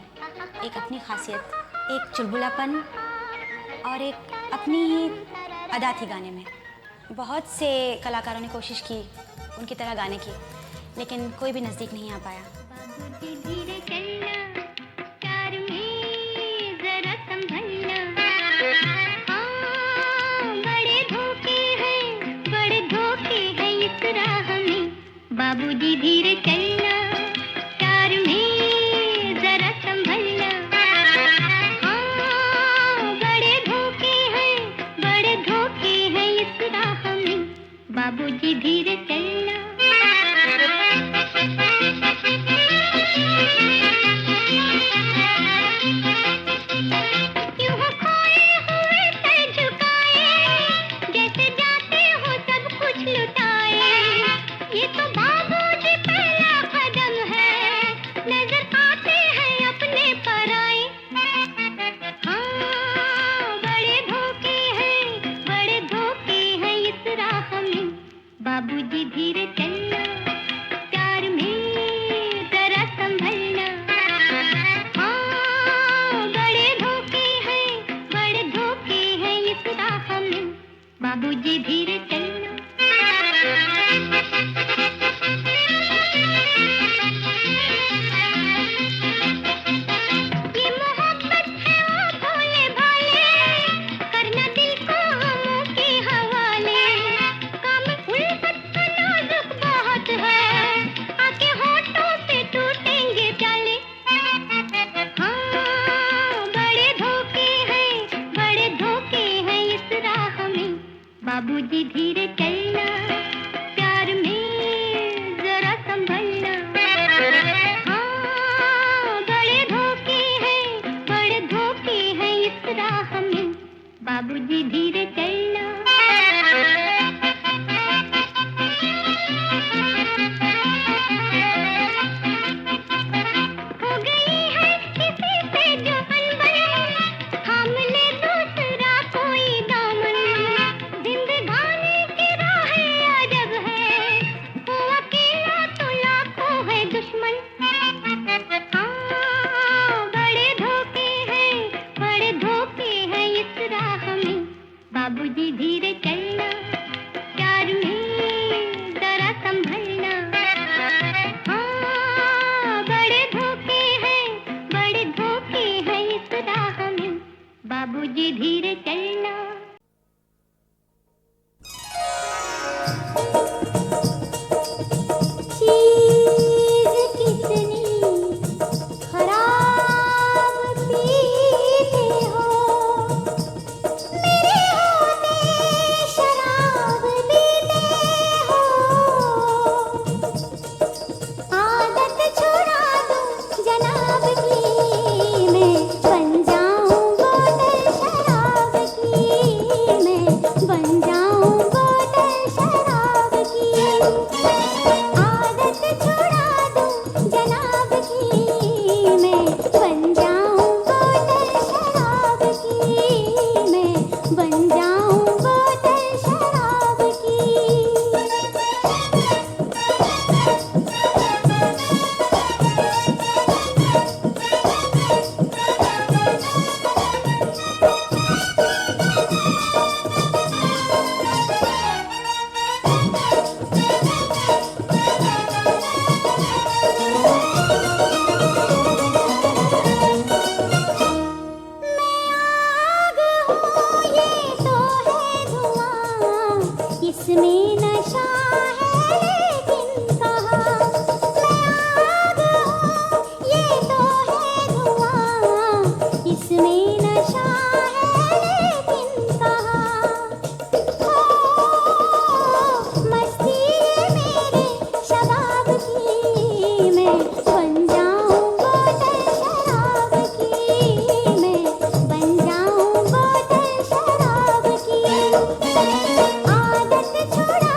Speaker 19: एक अपनी खासियत, एक चुलबुलापन और एक अपनी ही अदा थी गाने में। बहुत से कलाकारों ने कोशिश की उनकी तरह गाने की, लेकिन कोई भी नज़दीक नहीं आ पाया।
Speaker 6: धीरे चलना, प्यार में जरा संभलना। हाँ, बड़े धोखे हैं इस राह में। बाबूजी धीरे चलना, प्यार में जरा संभलना। हाँ, बड़े धोखे हैं इस राह में। बाबूजी धीरे चलना। बाबूजी धीरे चलना, प्यार में जरा संभलना। हाँ, बड़े धोखे हैं इस राह में। बाबूजी धीरे चलना। ये मोहब्बत है वो भोले भाले, करना दिल को हमों के हवाले। काम उल्फत का नाजुक बहुत है, आके होठों पे टूटेंगे प्याले। हाँ, बड़े धोखे हैं इस राह में। बाबूजी धीरे चलना, प्यार में जरा संभलना। हाँ, बड़े धोखे हैं इस राह में। बाबूजी धीरे चलना। हो गई है किसी से जो अनबन, थाम ले दूसरा कोई दामन। जिंदगानी की राहें अजब है, वो अकेला तो लाखों है दुश्मन। हाँ, बड़े धोखे हैं इस राह में। बाबूजी धीरे चलना, प्यार में जरा संभलना। हाँ, बड़े धोखे हैं इस राह में। बाबूजी धीरे चलना। चीज़ कितनी खराब पीते हो, मेरे होते शराब पीते हो। आदत छुड़ा दूं जनाब की, मैं बन जाऊं बोतल शराब की। मैं बन जाऊं बोतल शराब की। आदत छुड़ा दूं जनाब की, मैं बन जाऊं बोतल शराब की। मैं बन जाऊं बोतल शराब की। इसमें नशा है लेकिन कहाँ मैं आग हूँ, ये तो है धुआं। इसमें नशा है लेकिन कहाँ। हो मस्ती है मेरे शबाब की, मैं बन जाऊं बोतल शराब की। मैं बन जाऊं बोतल शराब की। आदत छुड़ा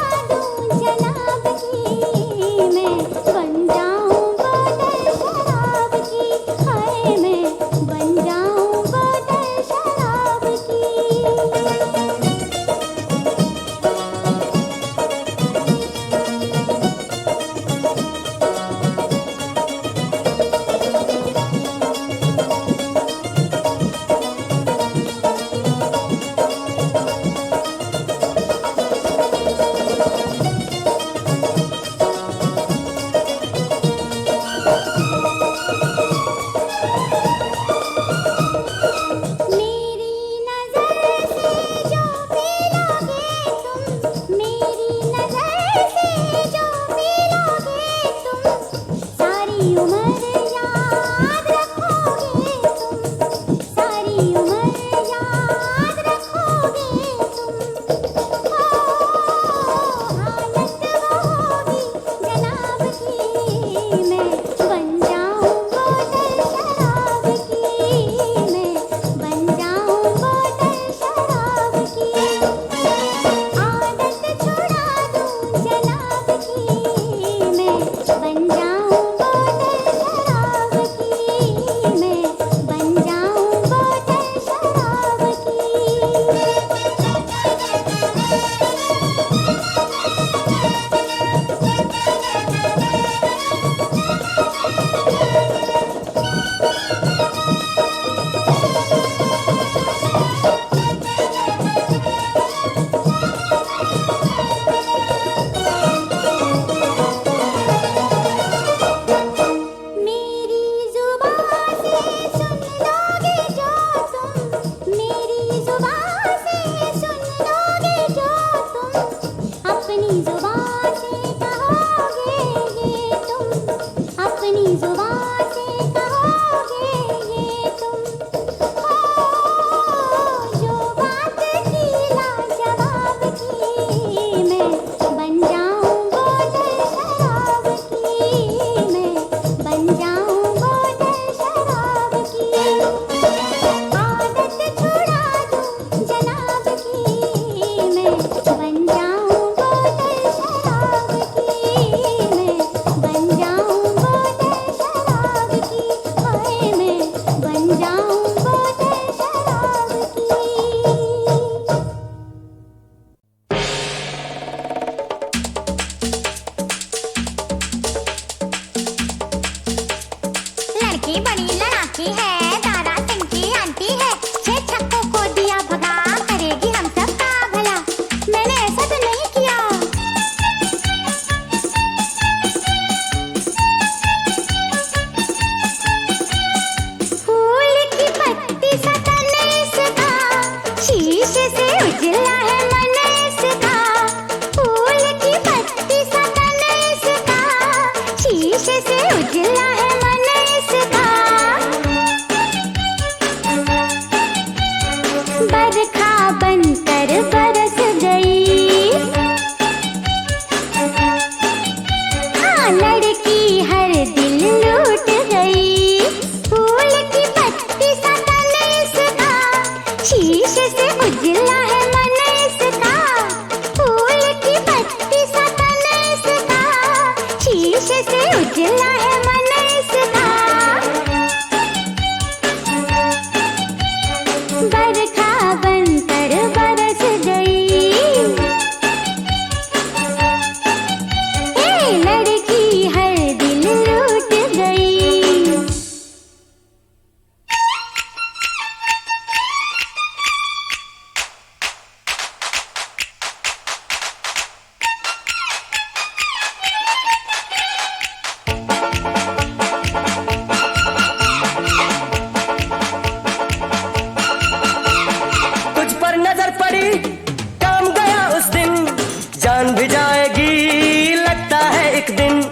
Speaker 8: जान भी जाएगी लगता है एक दिन,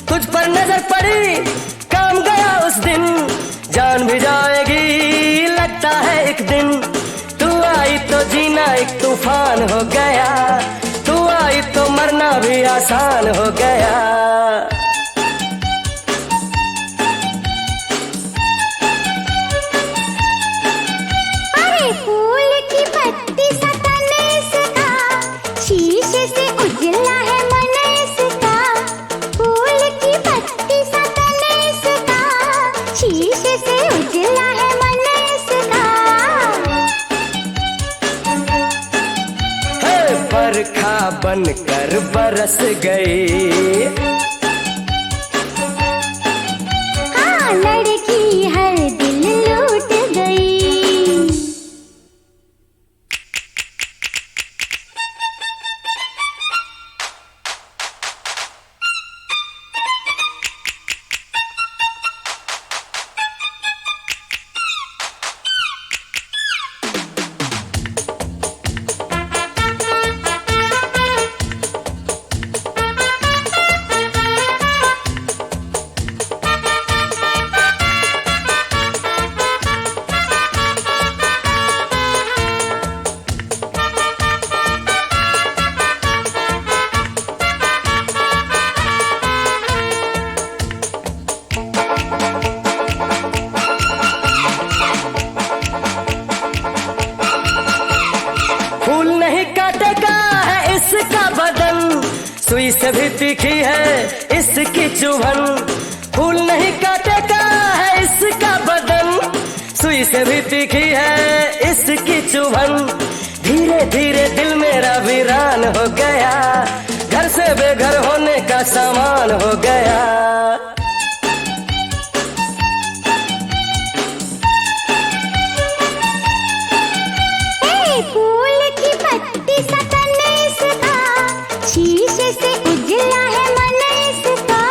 Speaker 8: तुझ पर नजर पड़ी काम गया उस दिन। जान भी जाएगी लगता है एक दिन, तू आई तो जीना एक तूफान हो गया, तू आई तो मरना भी आसान हो गया।
Speaker 6: अरे फूल की पत्ती सा तन इसका, शीशे से उजला है मन इसका। फूल की पत्ती सा तन इसका, शीशे से उजला है मन इसका।
Speaker 8: हे बरखा बनकर बरस गई,
Speaker 6: हाँ लड़की हर दिल लूट गई।
Speaker 8: फूल नहीं काटेगा है इसका बदन, सुई से भी तीखी है इसकी चुभन। फूल नहीं काटेगा है इसका बदन, सुई से भी तीखी है इसकी चुभन। धीरे धीरे दिल मेरा वीरान हो गया, घर से बेघर होने का सामान हो गया।
Speaker 6: फूल की पत्ती सा तन इसका, शीशे से उजला है मन इसका।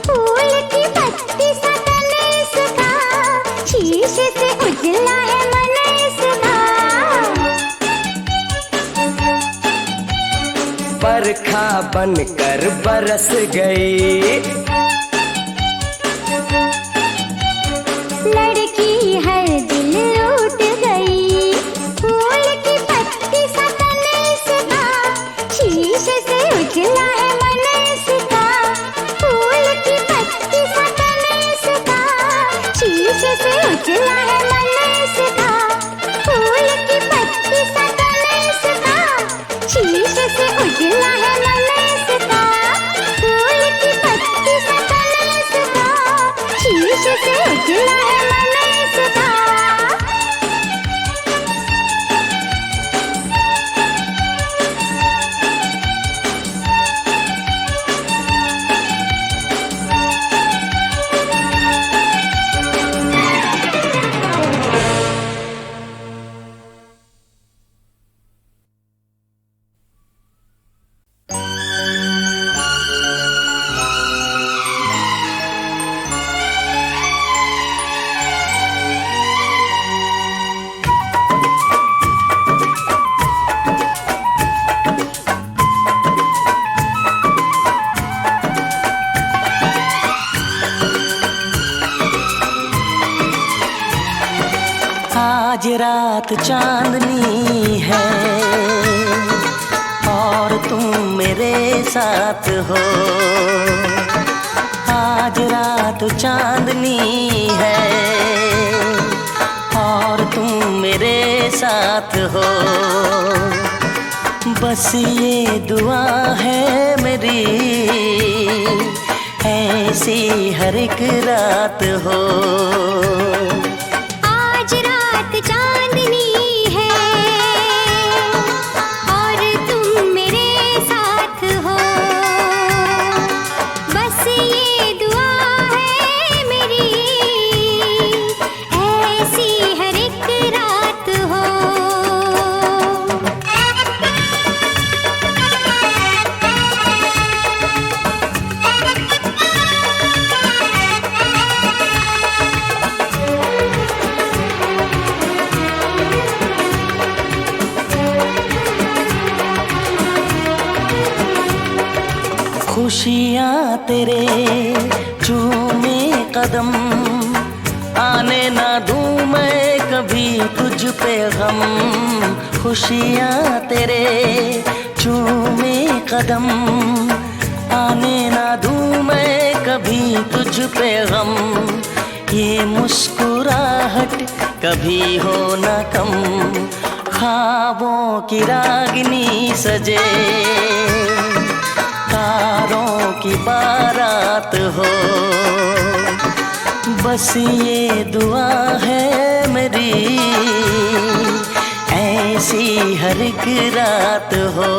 Speaker 6: फूल की पत्ती सा तन इसका, शीशे से उजला है मन इसका।
Speaker 8: बरखा बनकर बरस गई,
Speaker 6: लड़की हर दिल लूट गई। फूल की पत्ती सा तन इसका, शीशे से उजला है मन इसका। फूल की पत्ती सा तन इसका, शीशे से उजला है मन इसका। फूल की पत्ती सा तन इसका, शीशे से उजला है मन इसका। फूल की पत्ती सा तन इसका, शीशे से उजला है मन इसका।
Speaker 8: आज रात चांदनी है और तुम मेरे साथ हो। आज रात चांदनी है और तुम मेरे साथ हो। बस ये दुआ है मेरी, ऐसी हर एक रात हो।
Speaker 6: आज रात चांदनी है और तुम मेरे साथ हो। बस ये दुआ है मेरी, ऐसी हर एक रात हो।
Speaker 8: खुशियाँ तेरे चूमे कदम, आने ना दूं मैं कभी तुझ पे गम। खुशियाँ तेरे चूमे कदम, आने ना दूं मैं कभी तुझ पे गम। ये मुस्कुराहट कभी हो ना कम, ख्वाबों की रागिनी सजे, तारों की बारात हो। बस ये दुआ है मेरी, ऐसी हर एक रात हो।